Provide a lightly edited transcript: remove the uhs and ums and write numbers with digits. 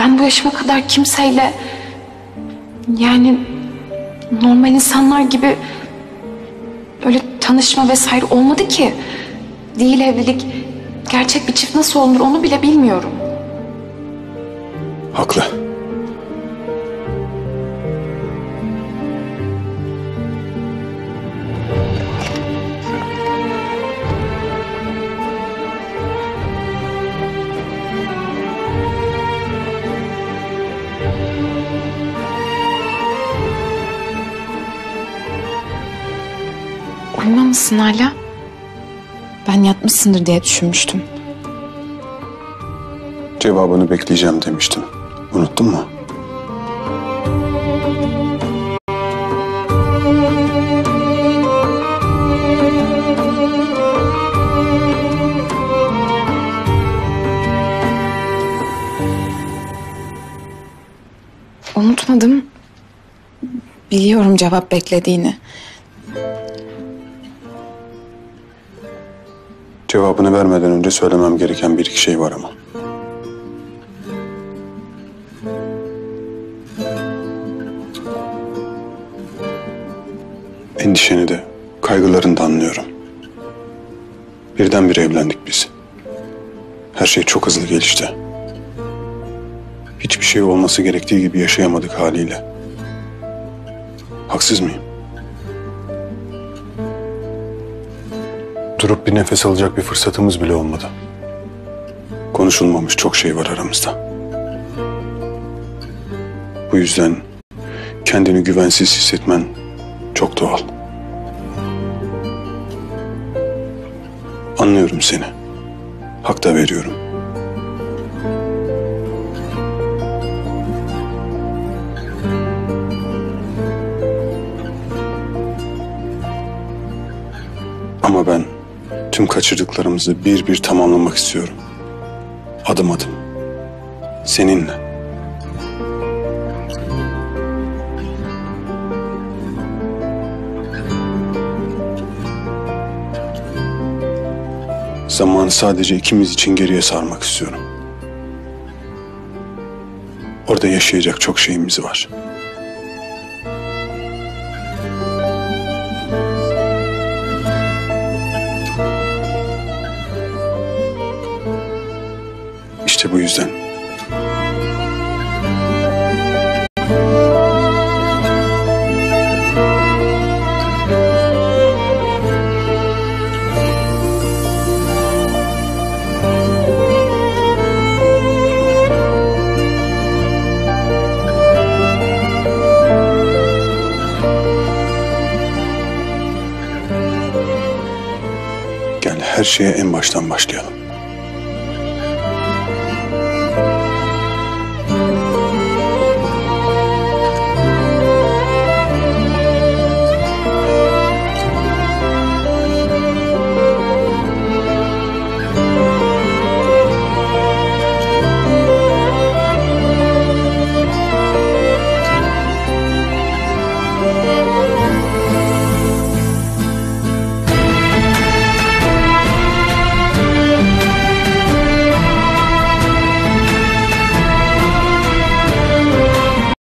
ben bu yaşıma kadar kimseyle, yani normal insanlar gibi öyle tanışma vesaire olmadı ki. Değil evlilik, gerçek bir çift nasıl olunur onu bile bilmiyorum. Haklı. Uyumamışsın hala. Ben yatmışsındır diye düşünmüştüm. Cevabını bekleyeceğim demiştim. Unuttun mu? Unutmadım. Biliyorum cevap beklediğini. Cevabını vermeden önce söylemem gereken bir iki şey var ama. Endişeni de, kaygılarını da anlıyorum. Birdenbire evlendik biz. Her şey çok hızlı gelişti. Hiçbir şey olması gerektiği gibi yaşayamadık haliyle. Haksız mıyım? Durup bir nefes alacak bir fırsatımız bile olmadı. Konuşulmamış çok şey var aramızda. Bu yüzden kendini güvensiz hissetmen çok doğal. Anlıyorum seni. Hak da veriyorum. Ama ben tüm kaçırdıklarımızı bir bir tamamlamak istiyorum. Adım adım. Seninle. Zamanı sadece ikimiz için geriye sarmak istiyorum. Orada yaşayacak çok şeyimiz var. İşte bu yüzden. Gel her şeye en baştan başlayalım.